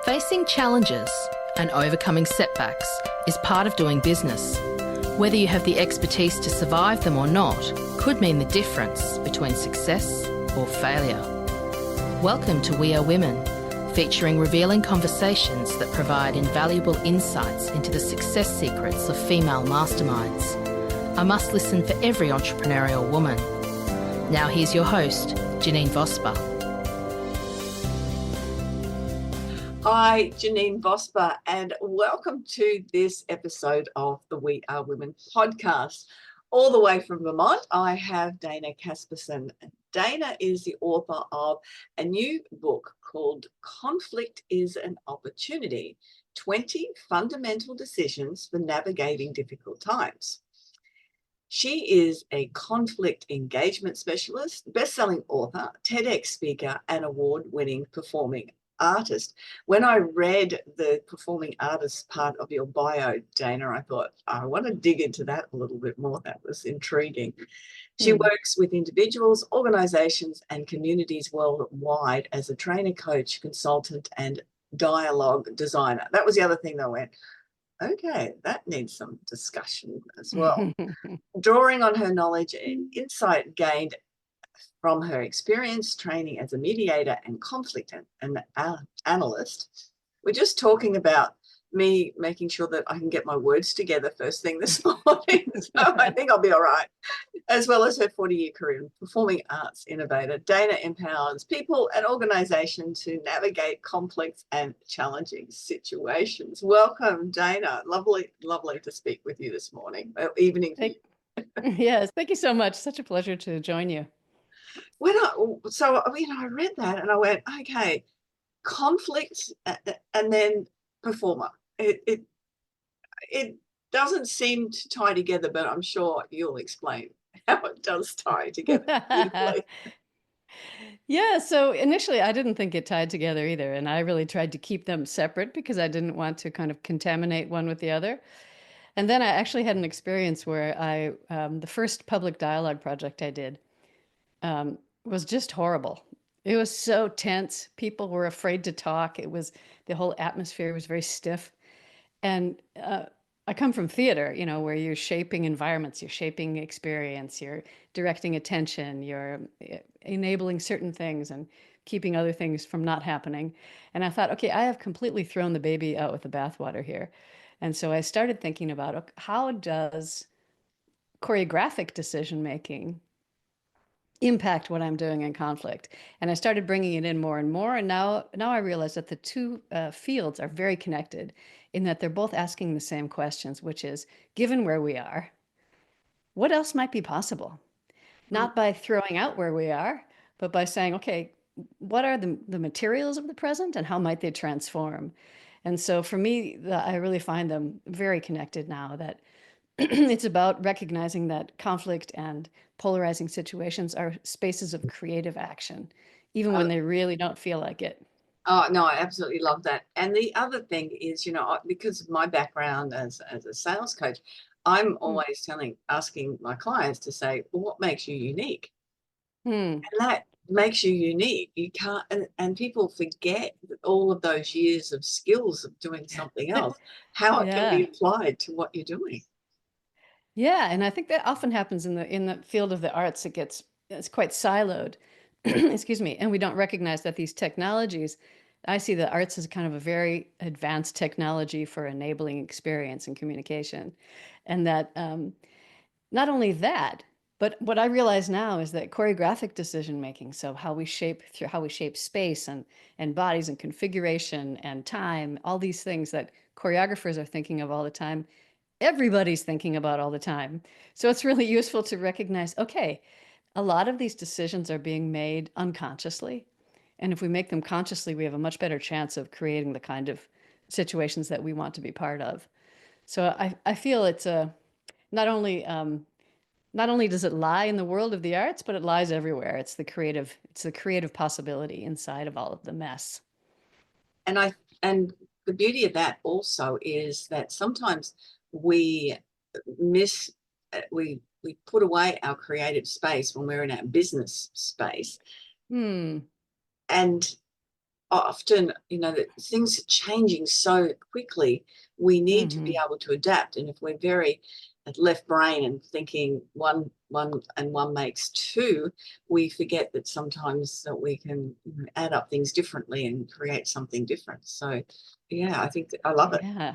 Facing challenges and overcoming setbacks is part of doing business. Whether you have the expertise to survive them or not could mean the difference between success or failure. Welcome to We Are Women, featuring revealing conversations that provide invaluable insights into the success secrets of female masterminds. A must listen for every entrepreneurial woman. Now here's your host, Janine Vosper. Hi, Janine Vosper, and welcome to this episode of the We Are Women podcast. All the way from Vermont, I have Dana Caspersen. Dana is the author of a new book called Conflict is an Opportunity, 20 Fundamental Decisions for Navigating Difficult Times. She is a conflict engagement specialist, best-selling author, TEDx speaker, and award-winning performing artist. When I read the performing artist part of your bio, Dana, I thought, I want to dig into that a little bit more. That was intriguing. She works with individuals, organizations, and communities worldwide as a trainer, coach, consultant, and dialogue designer. That was the other thing that I went, okay, that needs some discussion as well. Drawing on her knowledge and insight gained from her experience training as a mediator and conflict analyst. We're just talking about me making sure that I can get my words together first thing this morning. So I think I'll be all right. As well as her 40-year career in performing arts innovator, Dana empowers people and organizations to navigate complex and challenging situations. Welcome, Dana. Lovely to speak with you this morning, evening. Yes, thank you so much. Such a pleasure to join you. I read that and I went, okay, conflict and then performer. It doesn't seem to tie together, but I'm sure you'll explain how it does tie together beautifully. Yeah, so initially I didn't think it tied together either, and I really tried to keep them separate because I didn't want to kind of contaminate one with the other. And then I actually had an experience where the first public dialogue project I did was just horrible. It was so tense. People were afraid to talk. The whole atmosphere was very stiff. And I come from theater, where you're shaping environments, you're shaping experience, you're directing attention, you're enabling certain things and keeping other things from not happening. And I thought, okay, I have completely thrown the baby out with the bathwater here. And so I started thinking about, okay, how does choreographic decision making impact what I'm doing in conflict? And I started bringing it in more and more. And now I realize that the two fields are very connected in that they're both asking the same questions, which is, given where we are, what else might be possible? Not by throwing out where we are, but by saying, okay, what are the materials of the present and how might they transform? And so for me, I really find them very connected now, that it's about recognizing that conflict and polarizing situations are spaces of creative action, even when they really don't feel like it. Oh, no, I absolutely love that. And the other thing is, because of my background as a sales coach, I'm always asking my clients to say, well, what makes you unique? And that makes you unique. You can't, and people forget all of those years of skills of doing something else, how it can be applied to what you're doing. Yeah, and I think that often happens in the field of the arts. It's quite siloed, excuse me, and we don't recognize that these technologies. I see the arts as kind of a very advanced technology for enabling experience and communication, and that not only that, but what I realize now is that choreographic decision making, so how we shape space and bodies and configuration and time, all these things that choreographers are thinking of all the time, everybody's thinking about all the time. So it's really useful to recognize, okay, a lot of these decisions are being made unconsciously. And if we make them consciously, we have a much better chance of creating the kind of situations that we want to be part of. So I feel it's not only does it lie in the world of the arts, but it lies everywhere. It's the creative possibility inside of all of the mess. And the beauty of that also is that sometimes we put away our creative space when we're in our business space. And often, that things are changing so quickly. We need to be Mhm. able to adapt. And if we're very left brain and thinking one and one makes two, we forget that sometimes that we can add up things differently and create something different. So, yeah, I think I love it. Yeah.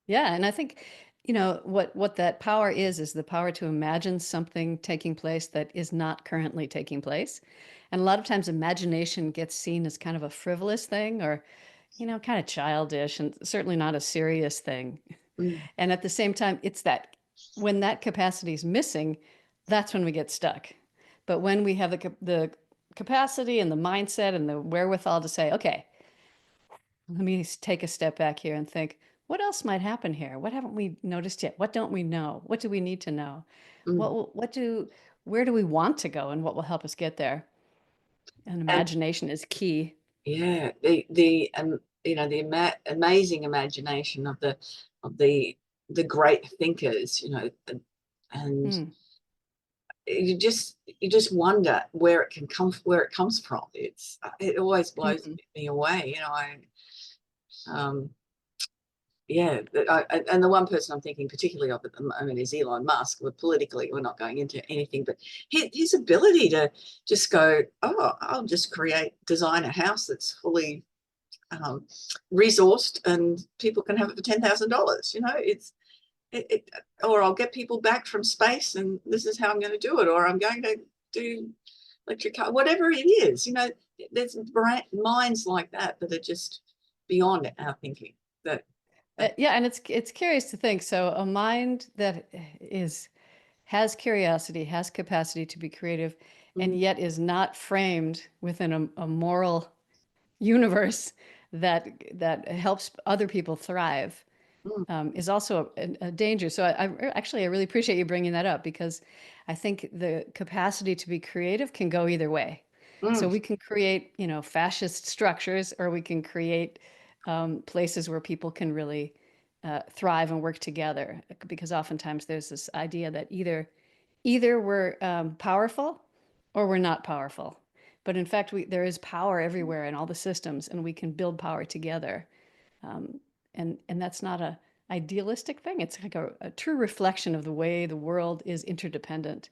Yeah, and I think, what that power is the power to imagine something taking place that is not currently taking place. And a lot of times imagination gets seen as kind of a frivolous thing or, kind of childish and certainly not a serious thing. Mm, And at the same time, it's that when that capacity is missing, that's when we get stuck. But when we have the capacity and the mindset and the wherewithal to say, okay, let me take a step back here and think, what else might happen here? What haven't we noticed yet? What don't we know? What do we need to know? mm. Where do we want to go and what will help us get there? And And imagination is key. yeah, the amazing imagination of the great thinkers, and Mm, you just wonder where it comes from. It always blows mhm. me away. Um, yeah, and the one person I'm thinking particularly of at the moment is Elon Musk. We're politically, we're not going into anything, but his ability to just go, oh, I'll just design a house that's fully um, resourced and people can have it for $10,000. It, or I'll get people back from space and this is how I'm going to do it, or I'm going to do electric car, whatever it is. There's minds like that are just beyond our thinking. That Yeah, and it's curious to think. So a mind that is has curiosity, has capacity to be creative, and mm, yet is not framed within a moral universe that helps other people thrive mm, is also a danger. So I really appreciate you bringing that up because I think the capacity to be creative can go either way. So mm, we can create, fascist structures, or we can create places where people can really thrive and work together. Because oftentimes there's this idea that either we're powerful or we're not powerful. But in fact, there is power everywhere in all the systems, and we can build power together. Um, and that's not a idealistic thing. It's like a true reflection of the way the world is interdependent.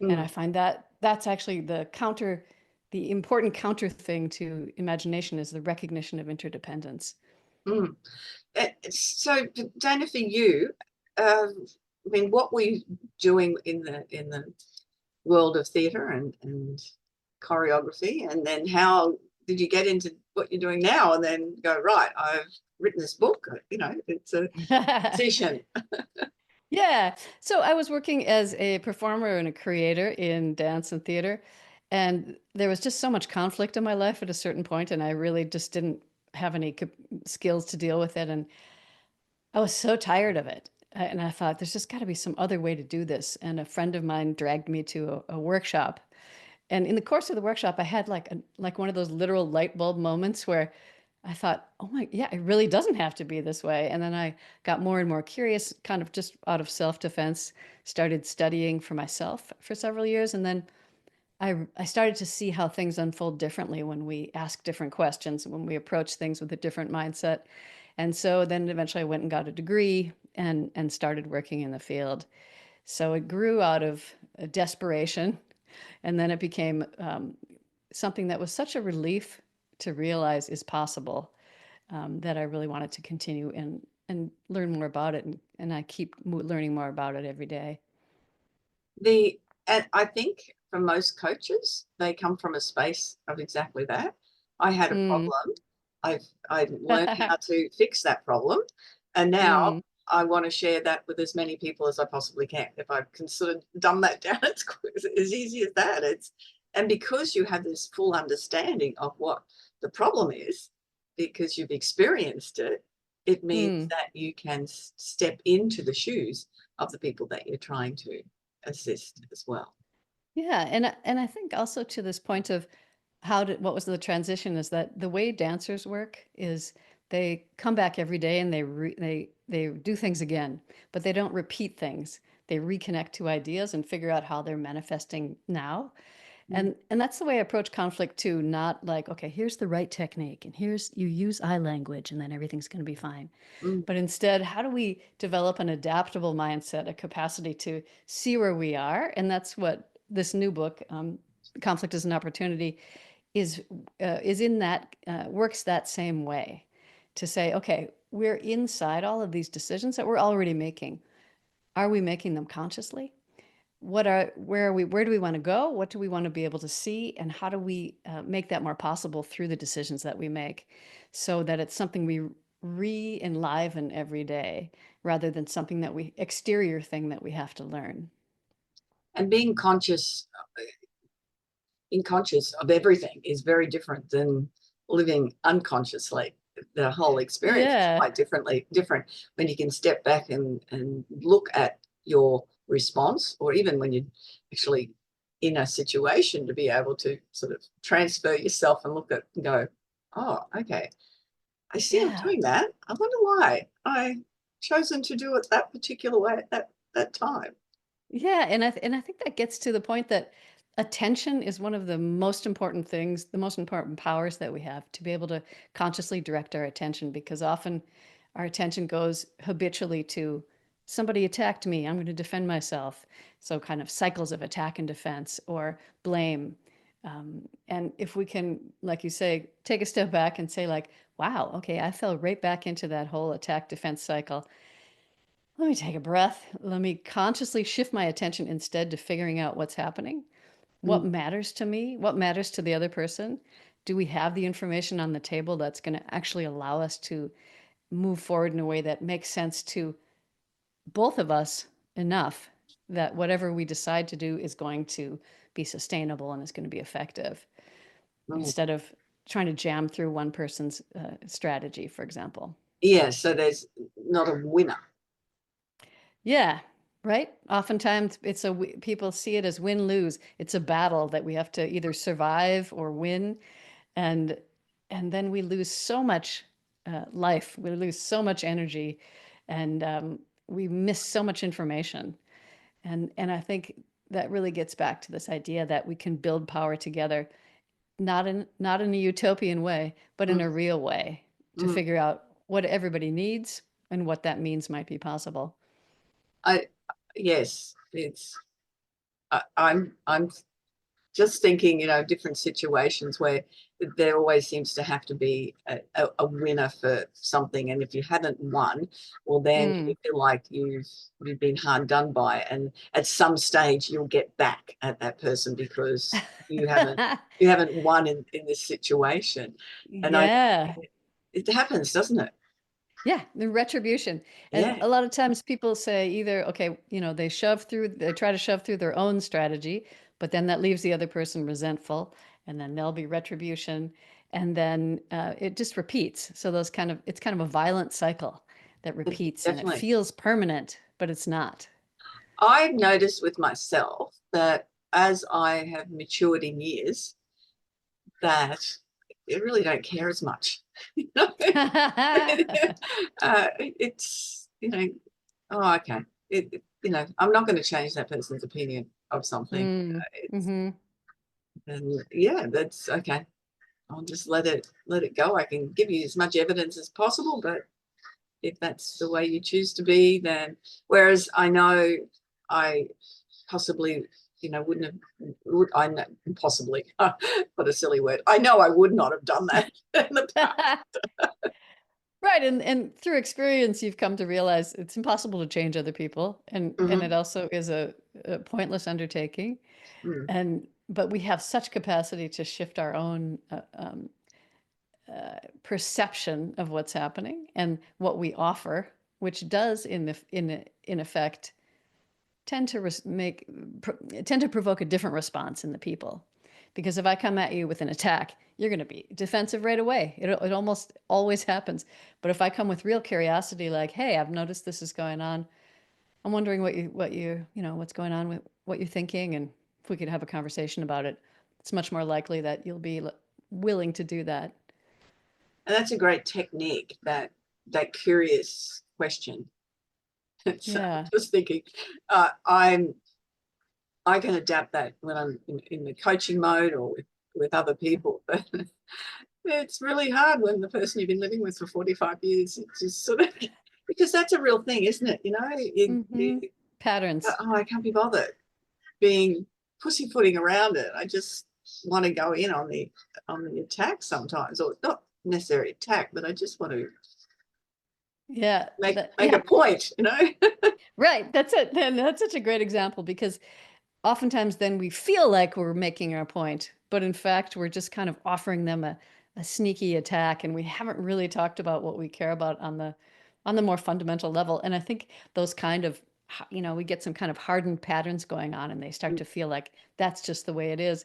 And mm, I find that that's actually the important counter thing to imagination is the recognition of interdependence. mm. So, Dana, for you, I mean, what were you doing in the world of theatre and choreography, and then how did you get into what you're doing now, and then go, right, I've written this book. It's a transition. Yeah. So I was working as a performer and a creator in dance and theater. And there was just so much conflict in my life at a certain point, and I really just didn't have any skills to deal with it. And I was so tired of it. And I thought, there's just got to be some other way to do this. And a friend of mine dragged me to a workshop. And in the course of the workshop, I had like one of those literal light bulb moments where I thought, oh my, yeah, it really doesn't have to be this way. And then I got more and more curious, kind of just out of self-defense, started studying for myself for several years. And then I started to see how things unfold differently when we ask different questions, when we approach things with a different mindset. And so then eventually I went and got a degree and started working in the field. So it grew out of a desperation, and then it became something that was such a relief to realize is possible, that I really wanted to continue and learn more about it. And I keep learning more about it every day. The and I think for most coaches, they come from a space of exactly that. I had a Mm. problem. I've learned how to fix that problem, and now Mm. I want to share that with as many people as I possibly can. If I can sort of dumb that down, it's as easy as that. And because you have this full understanding of what the problem is, because you've experienced it, it means Mm. that you can step into the shoes of the people that you're trying to assist as well. Yeah, and I think also to this point of what was the transition is that the way dancers work is they come back every day and they do things again, but they don't repeat things. They reconnect to ideas and figure out how they're manifesting now. And that's the way I approach conflict too, not like, okay, here's the right technique and here's you use I language and then everything's going to be fine. Mm. But instead, how do we develop an adaptable mindset, a capacity to see where we are? And that's what this new book, Conflict is an Opportunity, is in that, works that same way to say, okay, we're inside all of these decisions that we're already making. Are we making them consciously? Where do we want to go? What do we want to be able to see? And how do we make that more possible through the decisions that we make so that it's something we re-enliven every day rather than something that exterior thing that we have to learn. And being conscious of everything is very different than living unconsciously. The whole experience is Yeah. quite different when you can step back and look at your response, or even when you're actually in a situation, to be able to sort of transfer yourself and look at and go, oh, okay, I see I'm Yeah. doing that. I wonder why I chosen to do it that particular way at that time. Yeah, and I think that gets to the point that attention is one of the most important things, the most important powers that we have to be able to consciously direct our attention, because often our attention goes habitually to somebody attacked me, I'm going to defend myself. So kind of cycles of attack and defense or blame. And if we can, like you say, take a step back and say like, wow, okay, I fell right back into that whole attack defense cycle. Let me take a breath. Let me consciously shift my attention instead to figuring out what's happening. What Mm. matters to me? What matters to the other person? Do we have the information on the table that's going to actually allow us to move forward in a way that makes sense to both of us enough that whatever we decide to do is going to be sustainable and is going to be effective, Mm. instead of trying to jam through one person's strategy, for example? Yeah, so there's not a winner. Yeah, right. Oftentimes people see it as win-lose. It's a battle that we have to either survive or win, and then we lose so much life. We lose so much energy, and we miss so much information. And I think that really gets back to this idea that we can build power together, not in a utopian way, but in Mm. a real way, to Mm. figure out what everybody needs and what that means might be possible. Yes, I'm just thinking, different situations where there always seems to have to be a winner for something, and if you haven't won, well, then you feel like you've been hard done by, and at some stage you'll get back at that person because you haven't won in this situation, and I Yeah. it happens, doesn't it? Yeah, the retribution. And Yeah. a lot of times people say either, okay, they try to shove through their own strategy, but then that leaves the other person resentful, and then there'll be retribution, and then it just repeats. So it's kind of a violent cycle that repeats, and it Definitely. feels permanent, but it's not. I've noticed with myself that as I have matured in years, that I really don't care as much. It's, oh, okay. I'm not going to change that person's opinion of something. Mm-hmm. And yeah, that's okay. I'll just let it go. I can give you as much evidence as possible, but if that's the way you choose to be, then, whereas I know I possibly, wouldn't have, I know, possibly, what a silly word. I know I would not have done that in the past. Right, and through experience, you've come to realize it's impossible to change other people, and it Mm-hmm. also is a pointless undertaking. Mm. But we have such capacity to shift our own perception of what's happening and what we offer, which does, in effect, tend to provoke a different response in the people. Because if I come at you with an attack, you're going to be defensive right away. It almost always happens. But if I come with real curiosity, like, hey, I've noticed this is going on. I'm wondering what's going on with what you're thinking, and if we could have a conversation about it, it's much more likely that you'll be willing to do that. And that's a great technique, that curious question. So Yeah. just thinking, I'm I can adapt that when I'm in the coaching mode or with other people, but it's really hard when the person you've been living with for 45 years, it's just sort of, because that's a real thing, isn't it? You know, Patterns. oh, I can't be bothered being pussyfooting around it. I just want to go in on the attack sometimes, or not necessarily attack, but I just want to make a point, you know. Right. That's it. And that's such a great example, because oftentimes then we feel like we're making our point, but in fact, we're just kind of offering them a sneaky attack, and we haven't really talked about what we care about on the more fundamental level. And I think those kind of, we get some kind of hardened patterns going on, and they start to feel like that's just the way it is.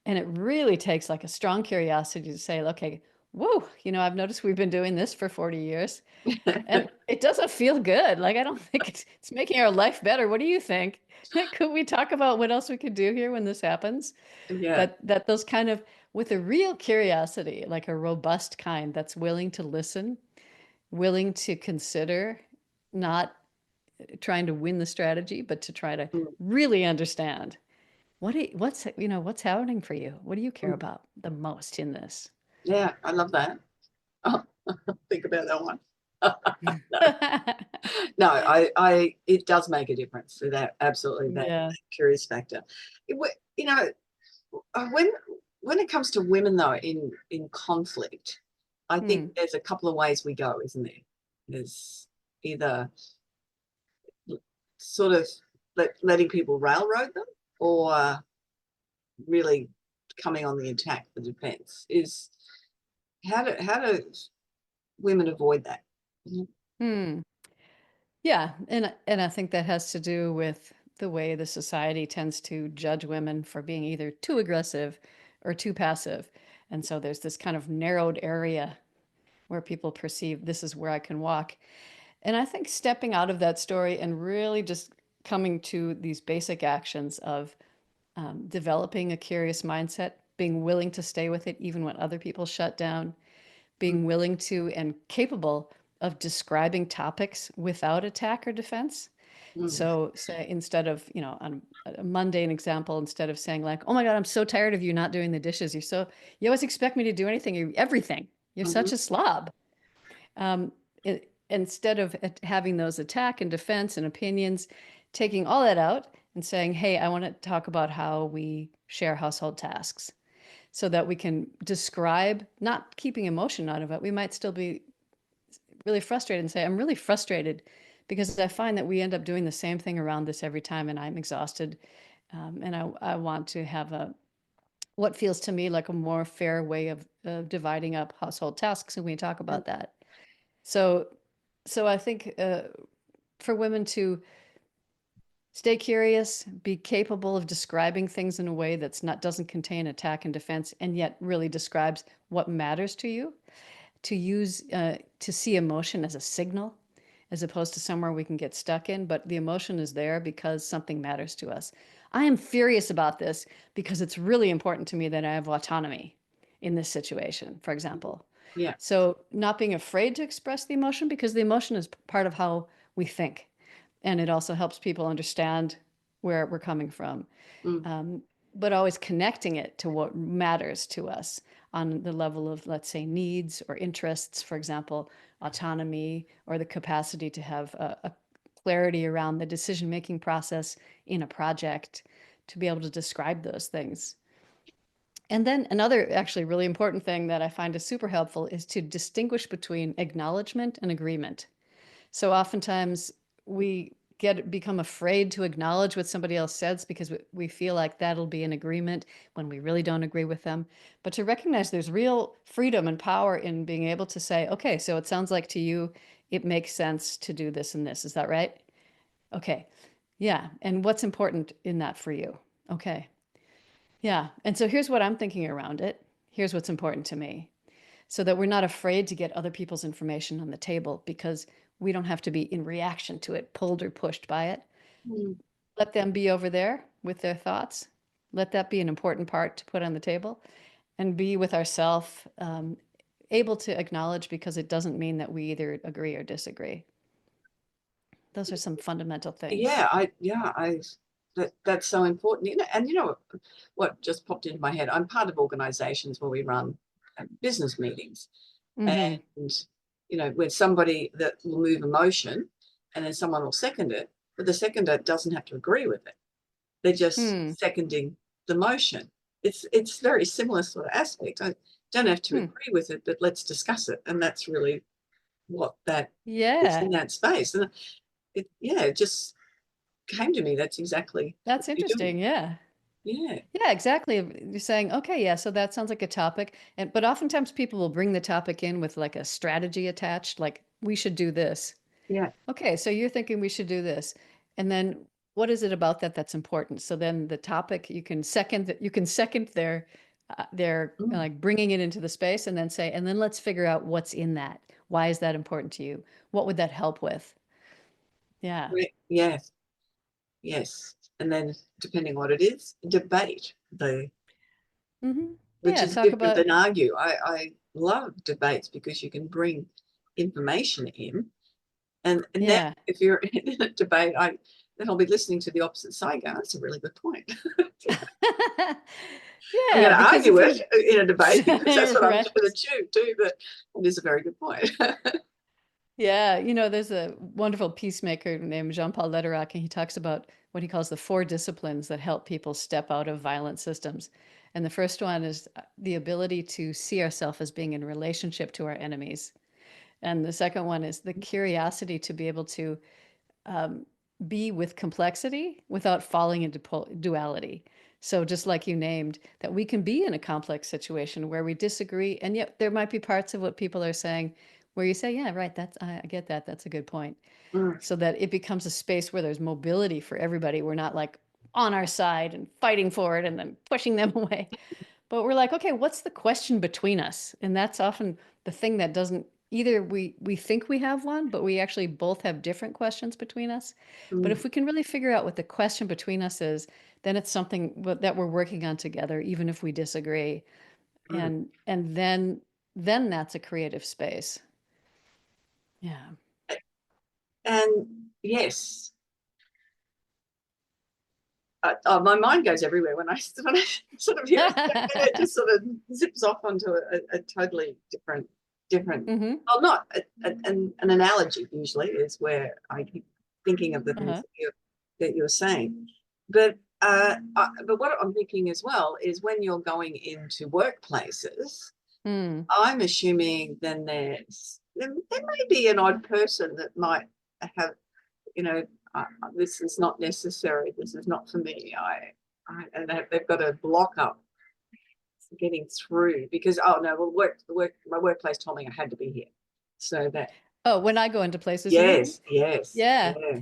And it really takes like a strong curiosity to say, okay, whoa, I've noticed we've been doing this for 40 years and it doesn't feel good. Like, I don't think it's making our life better. What do you think? Could we talk about what else we could do here when this happens? Yeah. That those kind of, with a real curiosity, like a robust kind that's willing to listen, willing to consider, not trying to win the strategy, but to try to really understand what's happening for you? What do you care about the most in this? Yeah, I love that. Oh, think about that one. No, it does make a difference. So that absolutely, that curious factor. When it comes to women though, in conflict, I think there's a couple of ways we go, isn't there? There's either sort of letting people railroad them, or really coming on the attack, the defense. Is how do women avoid that? Yeah, and I think that has to do with the way the society tends to judge women for being either too aggressive or too passive. And so there's this kind of narrowed area where people perceive this is where I can walk. And I think stepping out of that story and really just coming to these basic actions of developing a curious mindset, being willing to stay with it even when other people shut down, being willing to and capable of describing topics without attack or defense. So say, instead of, on a mundane example, instead of saying like, oh my God, I'm so tired of you not doing the dishes. You always expect me to do everything. You're such a slob. Instead of having those attack and defense and opinions, taking all that out and saying, hey, I want to talk about how we share household tasks, so that we can describe, not keeping emotion out of it. We might still be really frustrated and say, I'm really frustrated because I find that we end up doing the same thing around this every time, and I'm exhausted. And I want to have what feels to me like a more fair way of dividing up household tasks, and we talk about that. So I think for women to stay curious, be capable of describing things in a way that's doesn't contain attack and defense, and yet really describes what matters to you, to use, to see emotion as a signal, as opposed to somewhere we can get stuck in, but the emotion is there because something matters to us. I am furious about this because it's really important to me that I have autonomy in this situation, for example. Yeah. So not being afraid to express the emotion, because the emotion is part of how we think. And it also helps people understand where we're coming from. But always connecting it to what matters to us on the level of, let's say, needs or interests, for example, autonomy, or the capacity to have a clarity around the decision-making process in a project, to be able to describe those things. And then another actually really important thing that I find is super helpful is to distinguish between acknowledgement and agreement. So oftentimes we become afraid to acknowledge what somebody else says because we feel like that'll be an agreement when we really don't agree with them. But to recognize there's real freedom and power in being able to say, okay, so it sounds like to you, it makes sense to do this and this. Is that right? Okay. Yeah. And what's important in that for you? Okay. Yeah. And so here's what I'm thinking around it. Here's what's important to me, so that we're not afraid to get other people's information on the table, because we don't have to be in reaction to it, pulled or pushed by it. Let them be over there with their thoughts. Let that be an important part to put on the table, and be with ourselves, able to acknowledge, because it doesn't mean that we either agree or disagree. Those are some fundamental things. Yeah, I that's so important. And what just popped into my head, I'm part of organizations where we run business meetings. Mm-hmm. And where somebody that will move a motion and then someone will second it, but the seconder doesn't have to agree with it. They're just Hmm. seconding the motion. It's very similar sort of aspect. I don't have to agree with it, but let's discuss it. And that's really what that is Yeah. in that space. And it just came to me. That's exactly That's what you're interesting. doing. Yeah. Yeah. Yeah, exactly. You're saying, okay, yeah, so that sounds like a topic. But oftentimes people will bring the topic in with like a strategy attached, like we should do this. Yeah. Okay, so you're thinking we should do this. And then what is it about that that's important? So then the topic you can second their Mm. like bringing it into the space and then say, and then let's figure out what's in that. Why is that important to you? What would that help with? Yeah. Right. Yes. Yes. And then depending what it is, debate Hmm. which Yeah, is talk different about, than argue. I love debates because you can bring information in. And then yeah. if you're in a debate, then I'll be listening to the opposite side go, that's a really good point. I'm going Yeah, to because argue if it in a debate because that's what I'm right. going to do, but it is a very good point. Yeah, there's a wonderful peacemaker named Jean-Paul Lederach, and he talks about what he calls the four disciplines that help people step out of violent systems. And the first one is the ability to see ourselves as being in relationship to our enemies. And the second one is the curiosity to be able to um, be with complexity without falling into duality. So just like you named, that we can be in a complex situation where we disagree, and yet there might be parts of what people are saying where you say, yeah, right, I get that. That's a good point. Mm, So that it becomes a space where there's mobility for everybody. We're not like on our side and fighting for it and then pushing them away. But we're like, okay, what's the question between us? And that's often the thing that doesn't either we think we have one, but we actually both have different questions between us. But mm, if we can really figure out what the question between us is, then it's something that we're working on together, even if we disagree. mm. And then that's a creative space. Yeah. And yes, my mind goes everywhere when I sort of hear it. It just sort of zips off onto a totally different. Mm-hmm. Well, not an analogy. Usually is where I keep thinking of the things Uh-huh. that you're saying, but what I'm thinking as well is when you're going into workplaces, Mm. I'm assuming then there may be an odd person that might have, you know, this is not necessary. This is not for me. And they've got a block up getting through because no, my workplace told me I had to be here. So that Oh, when I go into places, you mean? yes, Yeah. yeah,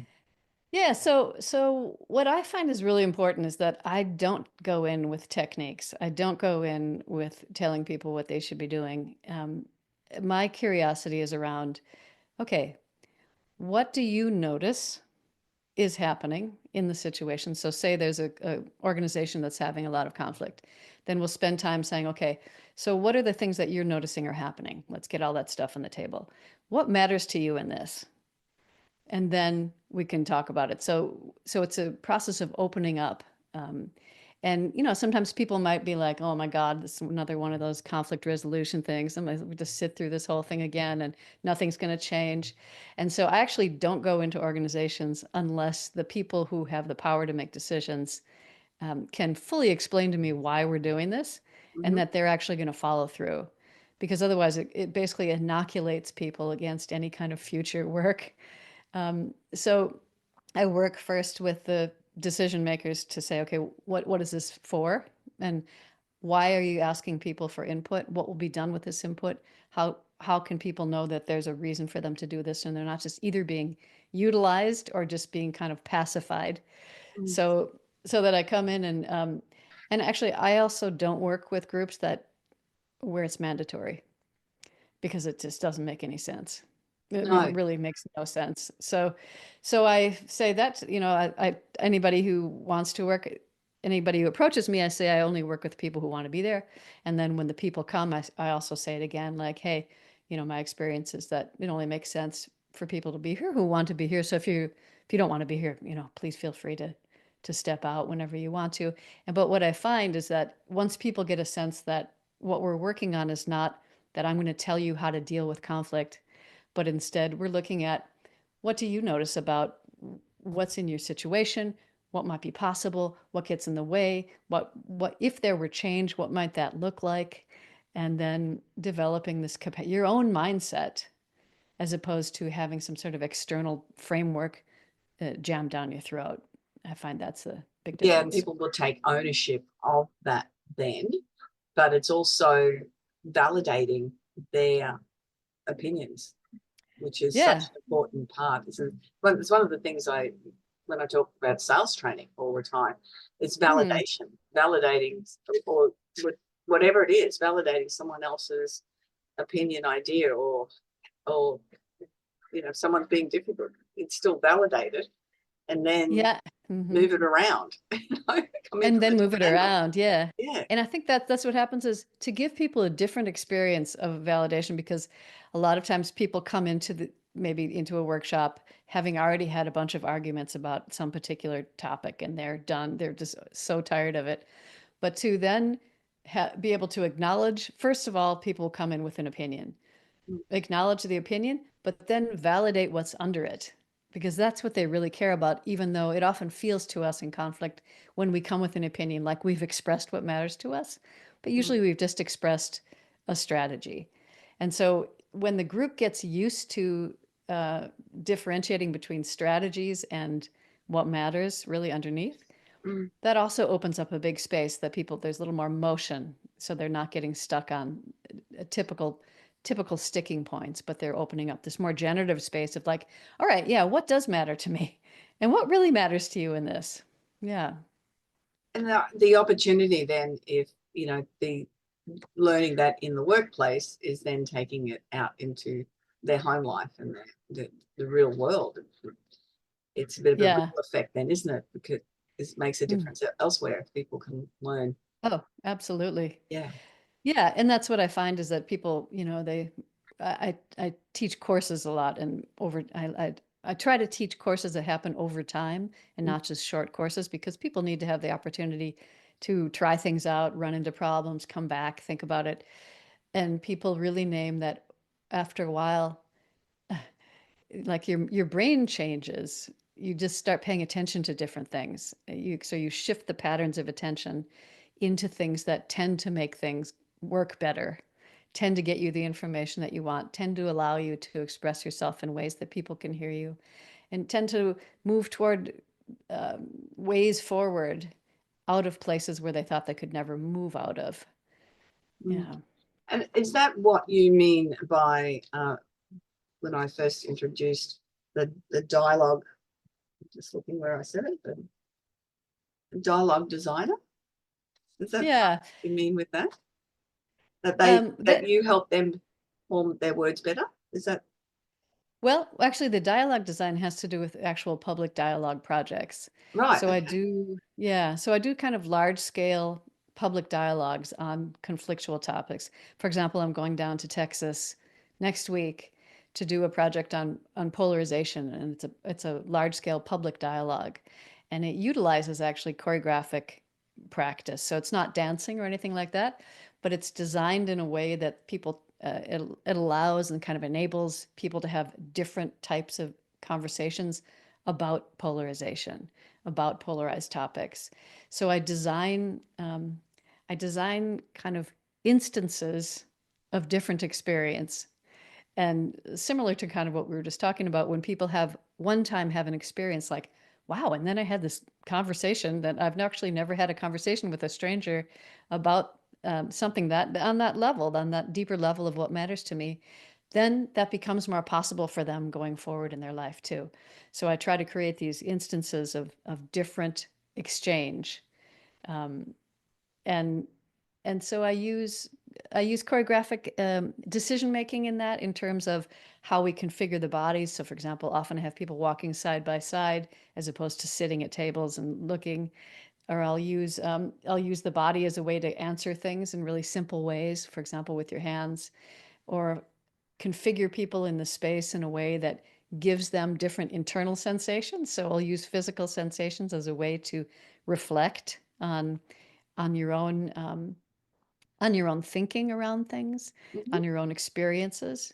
Yeah, so what I find is really important is that I don't go in with techniques. I don't go in with telling people what they should be doing. My curiosity is around, okay, what do you notice is happening in the situation? So say there's a organization that's having a lot of conflict. Then we'll spend time saying, okay, so what are the things that you're noticing are happening? Let's get all that stuff on the table. What matters to you in this? And then we can talk about it. So it's a process of opening up. Um, and sometimes people might be like, "Oh my God, this is another one of those conflict resolution things. I'm gonna just sit through this whole thing again, and nothing's going to change." And so I actually don't go into organizations unless the people who have the power to make decisions can fully explain to me why we're doing this, and mm-hmm, that they're actually going to follow through. Because otherwise, it basically inoculates people against any kind of future work. So I work first with the decision makers to say, okay, what is this for? And why are you asking people for input? What will be done with this input? How can people know that there's a reason for them to do this and they're not just either being utilized or just being kind of pacified? mm, So that I come in and actually I also don't work with groups that where it's mandatory because it just doesn't make any sense. It no, really makes no sense. So I say that, anybody who wants to work, anybody who approaches me, I say I only work with people who want to be there. And then when the people come, I also say it again, like, hey, my experience is that it only makes sense for people to be here who want to be here. So if you don't want to be here, please feel free to step out whenever you want to. But what I find is that once people get a sense that what we're working on is not that I'm going to tell you how to deal with conflict, but instead we're looking at what do you notice about what's in your situation, what might be possible, what gets in the way, what if there were change, what might that look like, and then developing this your own mindset as opposed to having some sort of external framework jammed down your throat. I find that's a big Yeah, difference. people will take ownership of that then, but it's also validating their opinions, which is such Yeah. an important part. It's one of the things when I talk about sales training all the time, it's validation, validating, or whatever it is, validating someone else's opinion, idea, or someone's being difficult. It's still validated, and then Yeah. move it around. Come in And from a then move it different angle. around. Yeah. Yeah. And I think that's what happens is to give people a different experience of validation, because a lot of times people come into maybe into a workshop having already had a bunch of arguments about some particular topic and they're done. They're just so tired of it. But to then be able to acknowledge, first of all, people come in with an opinion, acknowledge the opinion, but then validate what's under it, because that's what they really care about, even though it often feels to us in conflict when we come with an opinion like we've expressed what matters to us, but usually we've just expressed a strategy. And so when the group gets used to differentiating between strategies and what matters really underneath, that also opens up a big space that there's a little more motion, so they're not getting stuck on a typical sticking points, but they're opening up this more generative space of like, all right, yeah, what does matter to me? And what really matters to you in this? Yeah. And the opportunity then, if, the learning that in the workplace is then taking it out into their home life and the real world. It's a bit of a Yeah. ripple effect then, isn't it? Because it makes a difference elsewhere if people can learn. Oh, absolutely. Yeah. Yeah. And that's what I find is that people, I teach courses a lot, and I try to teach courses that happen over time and not just short courses, because people need to have the opportunity to try things out, run into problems, come back, think about it. And people really name that after a while, like your brain changes. You just start paying attention to different things. So you shift the patterns of attention into things that tend to make things work better, tend to get you the information that you want, tend to allow you to express yourself in ways that people can hear you, and tend to move toward ways forward out of places where they thought they could never move out of. Yeah. And is that what you mean by when I first introduced the dialogue? Just looking where I said it, the dialogue designer. Is that Yeah. what you mean with that? That you help them form their words better? Is that? Well, actually, the dialogue design has to do with actual public dialogue projects. Right. So Okay. so I do kind of large scale public dialogues on conflictual topics. For example, I'm going down to Texas next week to do a project on polarization, and it's a large scale public dialogue, and it utilizes actually choreographic practice. So it's not dancing or anything like that, but it's designed in a way that it allows and kind of enables people to have different types of conversations about polarization, about polarized topics. So I design kind of instances of different experience. And similar to kind of what we were just talking about, when people have one time have an experience like, wow, and then I had this conversation that I've actually never had a conversation with a stranger about something that on that level, on that deeper level of what matters to me, then that becomes more possible for them going forward in their life too. So I try to create these instances of different exchange. Um, and and so I use choreographic decision making in that, in terms of how we configure the bodies. So, for example, often I have people walking side by side as opposed to sitting at tables and looking. Or I'll use the body as a way to answer things in really simple ways. For example, with your hands, or configure people in the space in a way that gives them different internal sensations. So I'll use physical sensations as a way to reflect on your own thinking around things, Mhm. on your own experiences.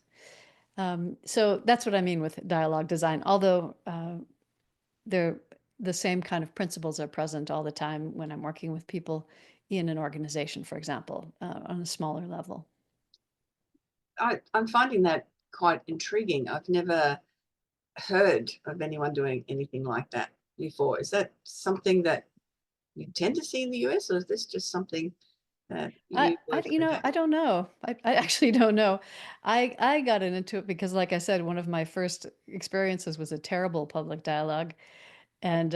So that's what I mean with dialogue design. Although the same kind of principles are present all the time when I'm working with people in an organization, for example, on a smaller level. I'm finding that quite intriguing. I've never heard of anyone doing anything like that before. Is that something that you tend to see in the US, or is this just something that you were I creating? don't know. I actually don't know. I got into it because, like I said, one of my first experiences was a terrible public dialogue, and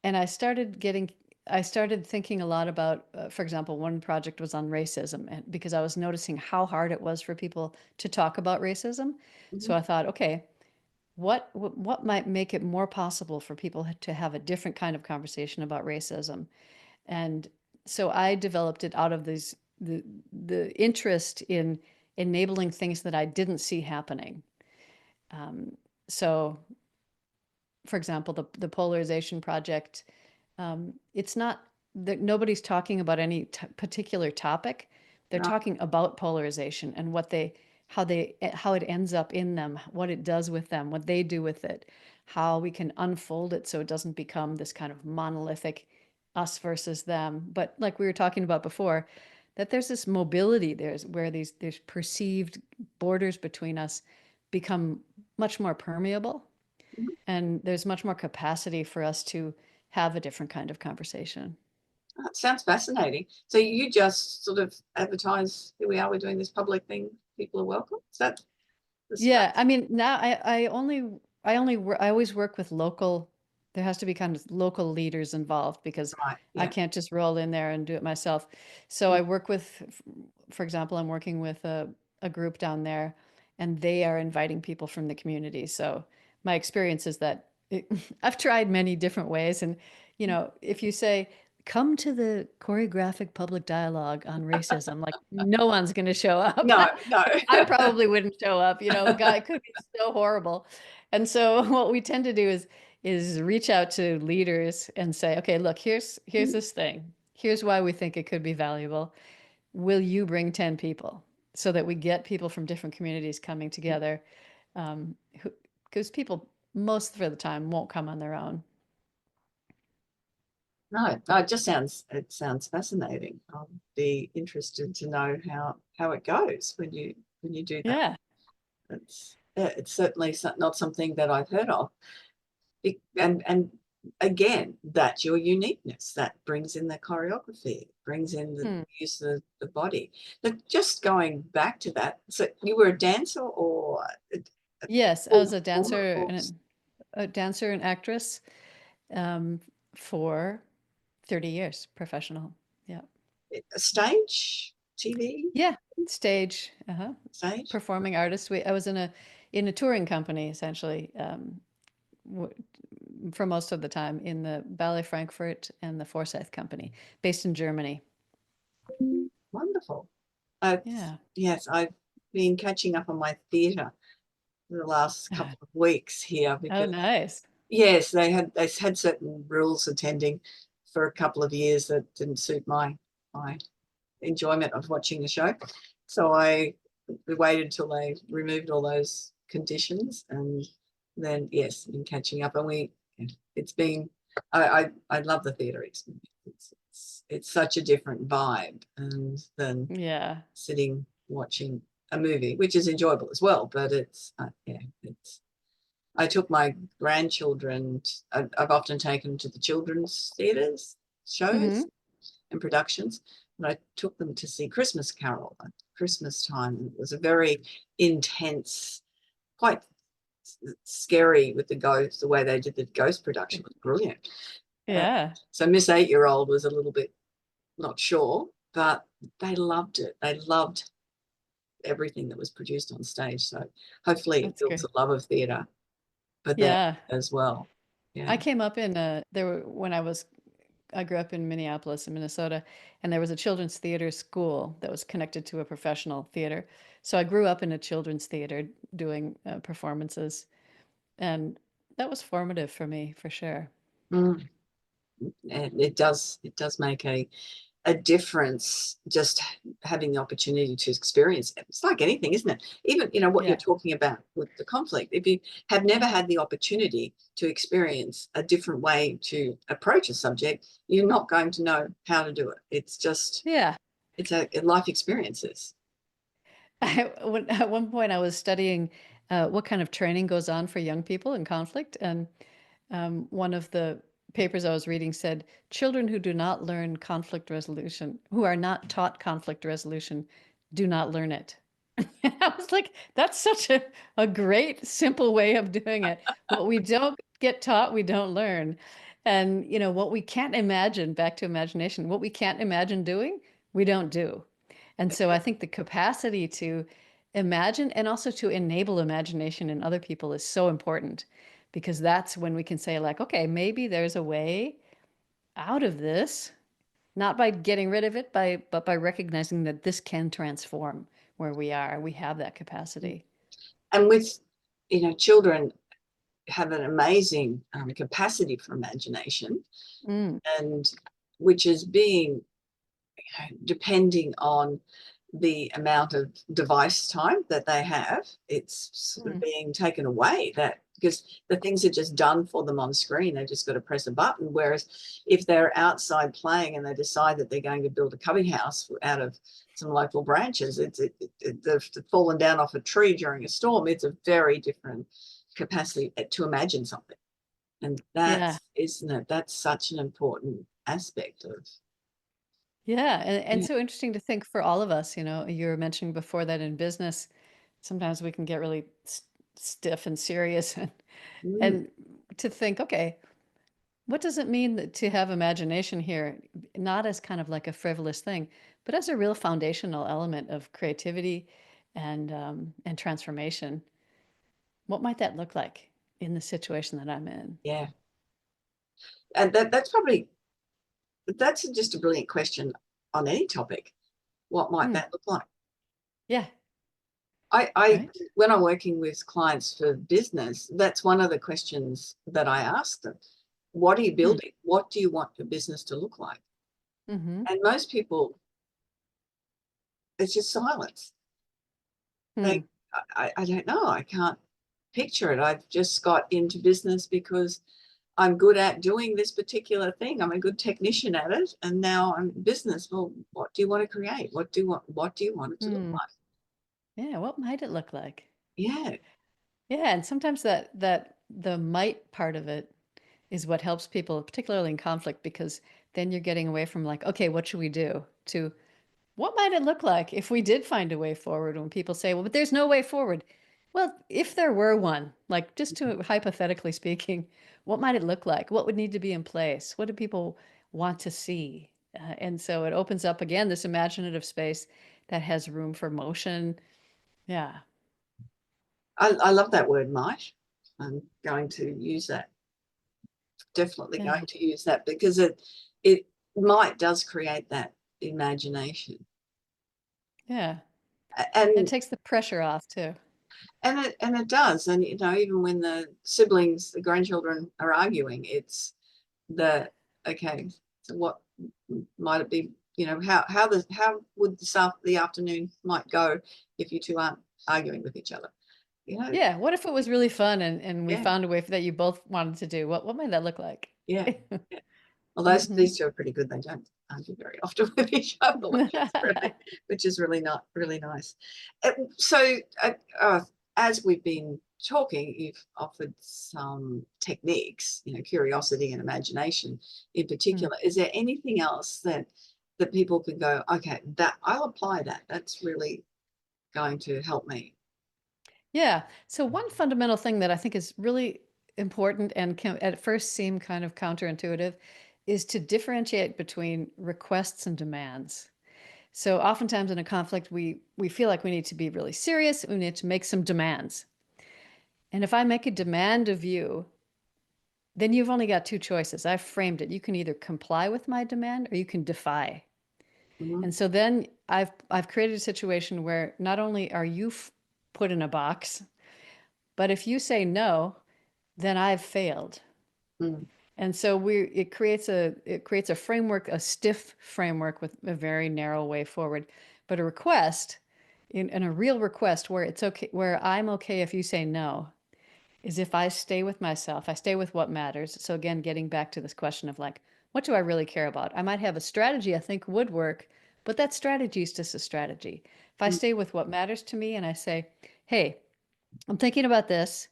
I started thinking a lot about, for example, one project was on racism, and because I was noticing how hard it was for people to talk about racism. Mhm. So I thought, okay, what might make it more possible for people to have a different kind of conversation about racism? And so I developed it out of the interest in enabling things that I didn't see happening. Um, so, for example, the polarization project, it's not that nobody's talking about any particular topic. They're Right. talking about polarization and how it ends up in them, what it does with them, what they do with it, how we can unfold it so it doesn't become this kind of monolithic us versus them. But like we were talking about before, that there's this mobility there's where there's perceived borders between us become much more permeable, Mhm. and there's much more capacity for us to have a different kind of conversation. That sounds fascinating. So you just sort of advertise, here we are, we're doing this public thing. People are welcome. Is that the Yeah, I strategy? mean, now I always work with local. There has to be kind of local leaders involved because Right. I Yeah. can't just roll in there and do it myself. So Mm. I work with, for example, I'm working with a group down there, and they are inviting people from the community. So my experience is that I've tried many different ways, and if you say, come to the choreographic public dialogue on racism, like no one's going to show up. No, no. I probably wouldn't show up, God, it could be so horrible. And so what we tend to do is reach out to leaders and say, okay, look, here's this thing. Here's why we think it could be valuable. Will you bring 10 people so that we get people from different communities coming together? Um, because people most of the time won't come on their own. No, no, it sounds fascinating. I'll be interested to know how it goes when you do that. Yeah. It's certainly not something that I've heard of. And again, that's your uniqueness. That brings in the choreography, brings in the Hmm. use of the body. But just going back to that, so you were a dancer or a Yes, I was performer or a dancer and actress, um, for 30 years, professional. Yeah. a stage, TV, Yeah, stage, stage? performing artist. I was in a touring company essentially, w for most of the time in the Ballet Frankfurt and the Forsyth Company, based in Germany. Wonderful. Yeah. Yes, I've been catching up on my theatre the last couple of weeks here Oh, because nice. yes, they had certain rules attending for a couple of years that didn't suit my enjoyment of watching the show. So we waited till they removed all those conditions, and then yes, been catching up. And it's been I love the theatre experience. It's such a different vibe and than Yeah. sitting watching a movie, which is enjoyable as well. But it's yeah, it's. I took my grandchildren. I've often taken them to the children's theatres Hmm. shows and productions, and I took them to see Christmas Carol at Christmas time. It was a very intense, quite scary with the ghosts. The way they did the ghost production was brilliant. Uh, Yeah, so Miss 8 Year Old was a little bit not sure, but they loved it. They loved everything that was produced on stage. So hopefully it that's builds good. a love of theatre for them Yeah. as well. I Yeah. came up in there were when I was I grew up in Minneapolis, in Minnesota, and there was a children's theater school that was connected to a professional theater. So I grew up in a children's theater doing performances, and that was formative for me, for sure. Mm. And it does make a difference, just having the opportunity to experience it. It's like anything, isn't it? Even, what you're Yeah. talking about with the conflict. If you have never had the opportunity to experience a different way to approach a subject, you're not going to know how to do it. It's just, Yeah. it's a life experiences. At one point, I was studying what kind of training goes on for young people in conflict. And one of the papers I was reading said children who do not learn conflict resolution, who are not taught conflict resolution, do not learn it. I was like, that's such a great, simple way of doing it. What we don't get taught, we don't learn. And, what we can't imagine, back to imagination, what we can't imagine doing, we don't do. And so I think the capacity to imagine and also to enable imagination in other people is so important, because that's when we can say, like, okay, maybe there's a way out of this, not by getting rid of it, but by recognizing that this can transform where we are. We have that capacity. And with, children have an amazing capacity for imagination, Mm, and which is being, depending on the amount of device time that they have, it's sort of mm, being taken away, that because the things are just done for them on screen. They just got to press a button. Whereas if they're outside playing and they decide that they're going to build a cubby house out of some local branches, they've fallen down off a tree during a storm. It's a very different capacity to imagine something. And yeah. that's, isn't it? That's such an important aspect of, Yeah. And yeah. so interesting to think for all of us, you were mentioning before that in business, sometimes we can get really stiff and serious Mm, and to think, okay, what does it mean to have imagination here? Not as kind of like a frivolous thing, but as a real foundational element of creativity and transformation. What might that look like in the situation that I'm in? yeah. And that's just a brilliant question on any topic. What might Mm, that look like? yeah, I right. when I'm working with clients for business, that's one of the questions that I ask them. What are you Mm, building? What do you want your business to look like? mm-hmm, And most people, it's just silence. mm, They, I don't know. I can't picture it. I've just got into business because I'm good at doing this particular thing. I'm a good technician at it, and now I'm in business. Well, what do you want to create? What do you want it to look mm. like? Yeah, what might it look like? Yeah. Yeah, and sometimes that the might part of it is what helps people, particularly in conflict, because then you're getting away from like, okay, what should we do? To what might it look like if we did find a way forward? When people say, well, but there's no way forward. Well, if there were one, like just to hypothetically speaking, what might it look like? What would need to be in place? What do people want to see? And so it opens up again this imaginative space that has room for motion. Yeah. I love that word, might. I'm going to use that. Definitely Yeah. going to use that, because it might does create that imagination. Yeah. It And takes the pressure off too. it does. And even when the siblings, the grandchildren are arguing, it's the, okay, so what might it be? How would the afternoon might go if you two aren't arguing with each other? You know, Yeah. What if it was really fun and we yeah, found a way that you both wanted to do? What might that look like? yeah. Well, Hmm. these two are pretty good. They don't argue very often with each other, which is really not really nice. So, as we've been talking, you've offered some techniques, curiosity and imagination in particular. Is there anything else that people can go, okay, that I'll apply that. That's really going to help me. Yeah. So one fundamental thing that I think is really important and can at first seem kind of counterintuitive is to differentiate between requests and demands. So oftentimes in a conflict, we feel like we need to be really serious. We need to make some demands. And if I make a demand of you, then you've only got two choices. I've framed it. You can either comply with my demand or you can defy. Mhm. And so then I've created a situation where not only are you put in a box, but if you say no, then I've failed. Mm. And so it creates a framework, a stiff framework with a very narrow way forward. But a request, in a real request where it's okay, where I'm okay if you say no, is if I stay with myself, I stay with what matters. So again, getting back to this question of like, what do I really care about? I might have a strategy I think would work, but that strategy is just a strategy. If I Mm. stay with what matters to me and I say, hey, I'm thinking about this.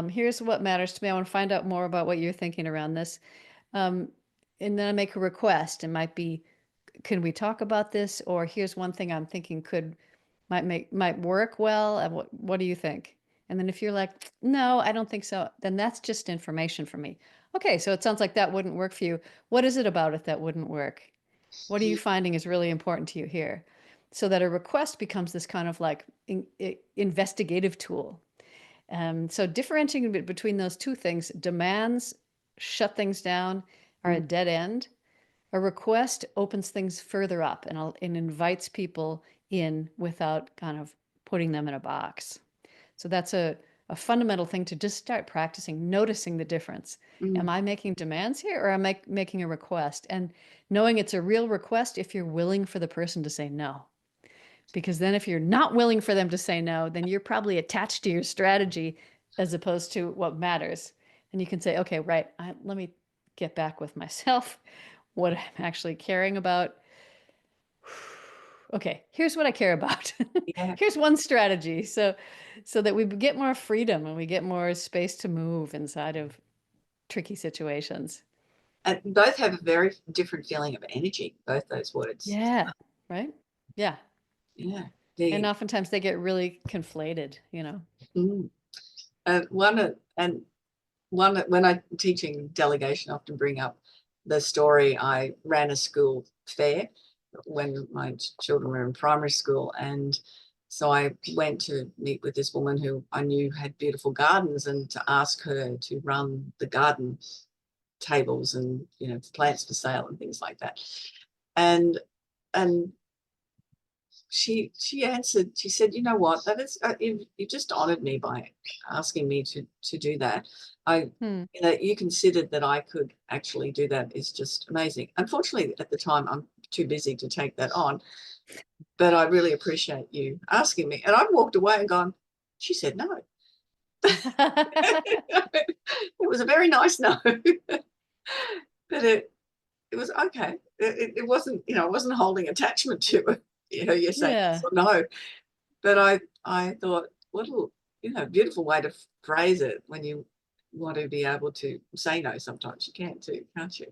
Here's what matters to me. I want to find out more about what you're thinking around this. Um, and then I make a request. It might be, can we talk about this? Or here's one thing I'm thinking might work well. What do you think? And then if you're like, no, I don't think so, then that's just information for me. Okay, so it sounds like that wouldn't work for you. What is it about it that wouldn't work? What are you finding is really important to you here? So that a request becomes this kind of like investigative tool. So differentiating between those two things, demands shut things down, are a Mm. dead end. A request opens things further up and invites people in without kind of putting them in a box. So that's a fundamental thing to just start practicing, noticing the difference. Am Mm. I making demands here or am I making a request? And knowing it's a real request if you're willing for the person to say no. Because then if you're not willing for them to say no, then you're probably attached to your strategy as opposed to what matters. And you can say, okay, right, let me get back with myself, what I'm actually caring about. Okay, here's what I care about. Yeah. Here's one strategy. So that we get more freedom and we get more space to move inside of tricky situations. And both have a very different feeling of energy, both those words. Yeah, right? Yeah. Yeah. And The oftentimes they get really conflated, you know. mm. And when I'm teaching delegation, I often bring up the story. I ran a school fair when my children were in primary school, and so I went to meet with this woman who I knew had beautiful gardens, and to ask her to run the garden tables and plants for sale and things like that. And and she answered, she said, you know what, that is you just honored me by asking me to do that. I Hmm. you considered that I could actually do that is just amazing. Unfortunately at the time I'm too busy to take that on, but I really appreciate you asking me. And I walked away and gone, she said no. It was a very nice no. But it was okay. It wasn't, I wasn't holding attachment to it. You're saying yes Yeah. or no. But I thought, what a beautiful way to phrase it when you want to be able to say no. Sometimes you can too, can't you?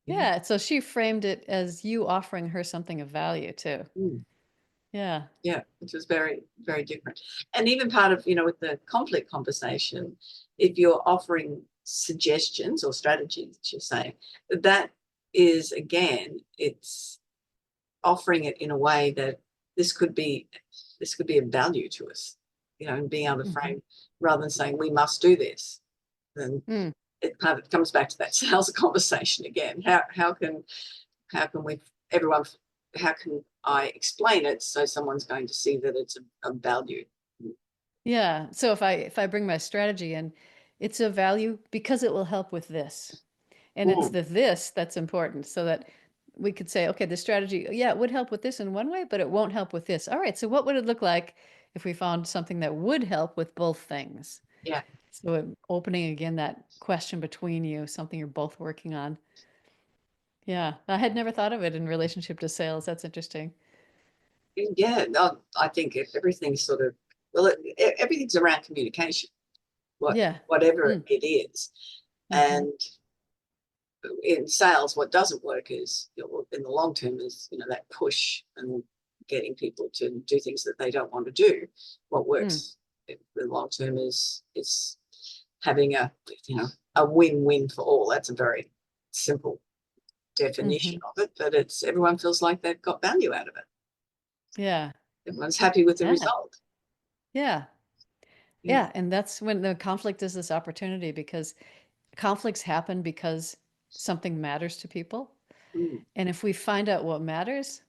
Yeah. Yeah. So she framed it as you offering her something of value too. Mm. Yeah. Yeah, which was very, very different. And even part of, with the conflict conversation, if you're offering suggestions or strategies, you're saying, that is, again, it's offering it in a way that this could be of value to us, and being able to Hmm. frame rather than saying we must do this. Then Mm. it kind of comes back to that sales conversation again. How can we everyone how can I explain it so someone's going to see that it's of value? Yeah. So if I bring my strategy in, it's a value because it will help with this. And it's Mm. the this that's important so that we could say, okay, the strategy, yeah, it would help with this in one way, but it won't help with this. All right. So what would it look like if we found something that would help with both things? Yeah. So opening again that question between you, something you're both working on. Yeah. I had never thought of it in relationship to sales. That's interesting. Yeah, no, I think everything's sort of, well, everything's around communication, Yeah. whatever Mm. it is. Hmm. And in sales, what doesn't work is, in the long term, is that push and getting people to do things that they don't want to do. What Mm. works in the long term is having a win-win for all. That's a very simple Hmm. definition of it, but it's everyone feels like they've got value out of it. Yeah. Everyone's happy with the Yeah. result. Yeah. Yeah. Yeah. And that's when the conflict is this opportunity because conflicts happen because something matters to people. Mm. And if we find out what matters,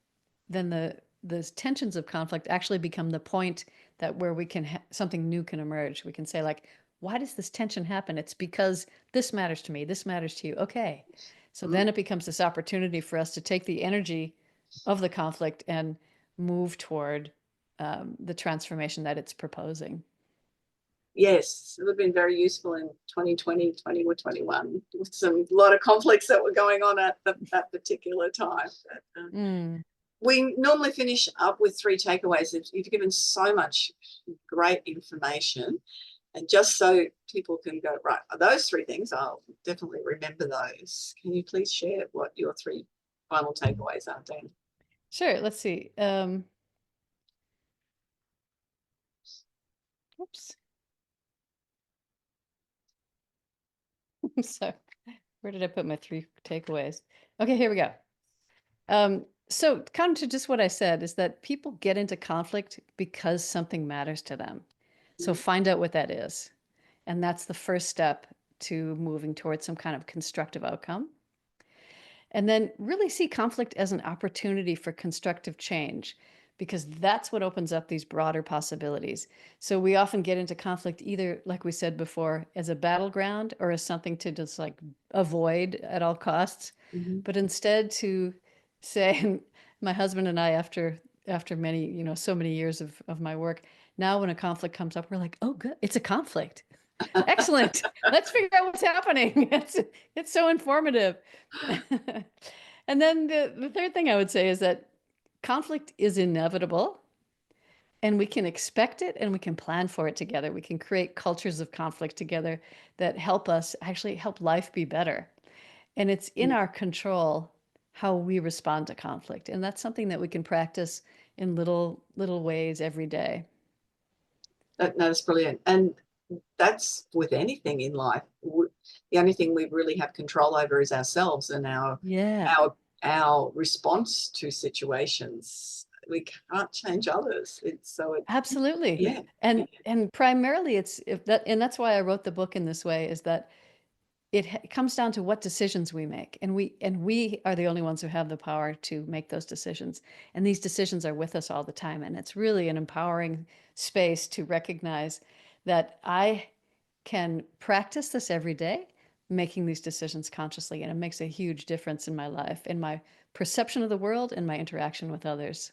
then the tensions of conflict actually become the point that where we can something new can emerge. We can say, like, why does this tension happen? It's because this matters to me. This matters to you. Okay. So Mm. then it becomes this opportunity for us to take the energy of the conflict and move toward the transformation that it's proposing. Yes, it would have been very useful in 2020, 2021, with a lot of conflicts that were going on at that particular time. But, we normally finish up with 3 takeaways. You've given so much great information, and just so people can go, right, those 3 things, I'll definitely remember those. Can you please share what your 3 final takeaways are, Dan? Sure. Let's see. Oops. So where did I put my 3 takeaways? Okay, here we go. So kind of to just what I said is that people get into conflict because something matters to them. So find out what that is. And that's the first step to moving towards some kind of constructive outcome. And then really see conflict as an opportunity for constructive change, because that's what opens up these broader possibilities. So we often get into conflict either, like we said before, as a battleground or as something to just like avoid at all costs. Mm-hmm. But instead to say, my husband and I, after many, so many years of my work, now when a conflict comes up, we're like, oh, good, it's a conflict. Excellent. Let's figure out what's happening. It's so informative. And then the third thing I would say is that conflict is inevitable, and we can expect it and we can plan for it together. We can create cultures of conflict together that help us actually help life be better. And it's in our control how we respond to conflict. And that's something that we can practice in little ways every day. That's brilliant. And that's with anything in life. The only thing we really have control over is ourselves and Yeah. our response to situations. We can't change others. Absolutely. Yeah. And primarily and that's why I wrote the book in this way, is that it comes down to what decisions we make, and we are the only ones who have the power to make those decisions, and these decisions are with us all the time, and it's really an empowering space to recognize that I can practice this every day, making these decisions consciously, and it makes a huge difference in my life, in my perception of the world, and my interaction with others.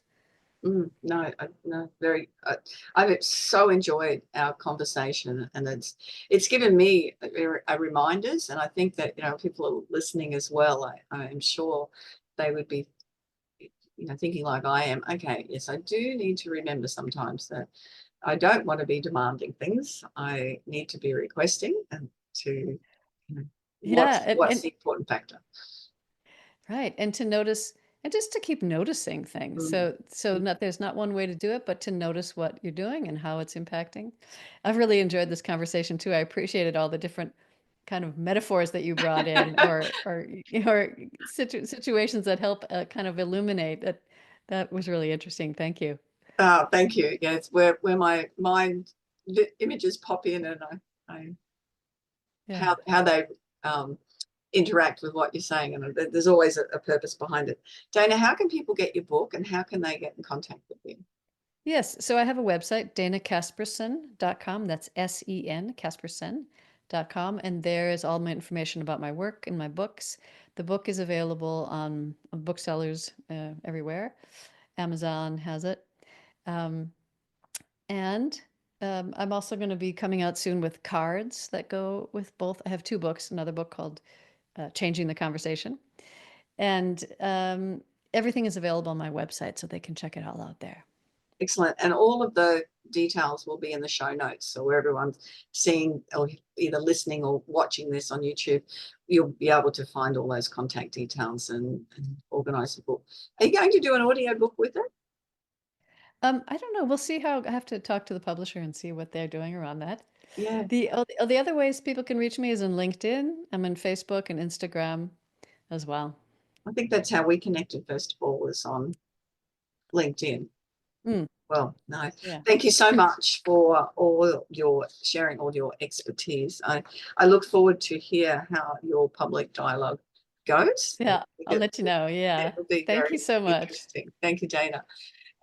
No, I've so enjoyed our conversation, and it's given me a reminders, and I think that people are listening as well. I am sure they would be thinking like I am. Okay, yes, I do need to remember sometimes that I don't want to be demanding things. I need to be requesting, and to Yeah, what's the important factor. right. And to notice, and just to keep noticing things. So there's not one way to do it, but to notice what you're doing and how it's impacting. I've really enjoyed this conversation too. I appreciated all the different kind of metaphors that you brought in, or situations that help kind of illuminate that. That was really interesting. Thank you. Thank you. Yeah, it's where my mind images pop in, and I Yeah. how they interact with what you're saying, and there's always a purpose behind it. Dana, how can people get your book, and how can they get in contact with you? Yes. So I have a website, danacaspersen.com. That's SEN, Caspersen.com. And there is all my information about my work and my books. The book is available on booksellers everywhere. Amazon has it. And I'm also going to be coming out soon with cards that go with both. I have 2 books, another book called Changing the Conversation. And everything is available on my website, so they can check it all out there. Excellent. And all of the details will be in the show notes. So where everyone's seeing or either listening or watching this on YouTube, you'll be able to find all those contact details and organize the book. Are you going to do an audio book with it? I don't know. We'll see how I have to talk to the publisher and see what they're doing around that. Yeah. The other ways people can reach me is in LinkedIn. I'm in Facebook and Instagram as well. I think that's how we connected first of all, was on LinkedIn. Mm, Well, no. yeah. Thank you so much for all your sharing, all your expertise. I look forward to hear how your public dialogue goes. Yeah. I'll let you know. Yeah. It'll be Thank very you so much. interesting. Thank you, Dana.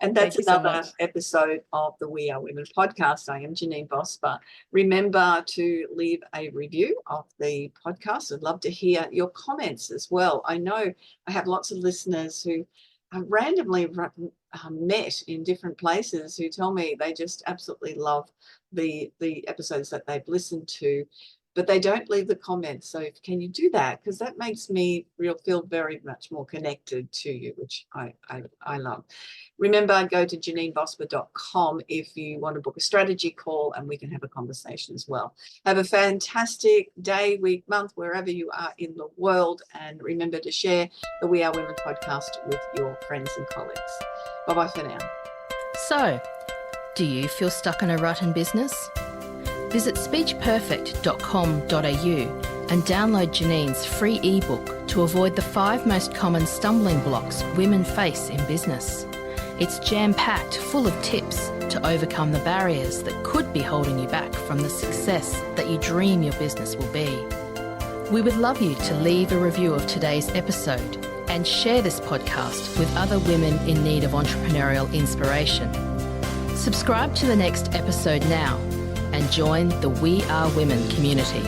And that's Thank you so another much. episode of the We Are Women podcast. I am Janine Vosper. Remember to leave a review of the podcast. I'd love to hear your comments as well. I know I have lots of listeners who are randomly met in different places who tell me they just absolutely love the episodes that they've listened to, but they don't leave the comments. So can you do that? Because that makes me feel very much more connected to you, which I love. Remember, go to janinevosper.com if you want to book a strategy call and we can have a conversation as well. Have a fantastic day, week, month, wherever you are in the world. And remember to share the We Are Women podcast with your friends and colleagues. Bye-bye for now. So, do you feel stuck in a rut in business? Visit speechperfect.com.au and download Janine's free ebook to avoid the 5 most common stumbling blocks women face in business. It's jam-packed full of tips to overcome the barriers that could be holding you back from the success that you dream your business will be. We would love you to leave a review of today's episode and share this podcast with other women in need of entrepreneurial inspiration. Subscribe to the next episode now and join the We Are Women community.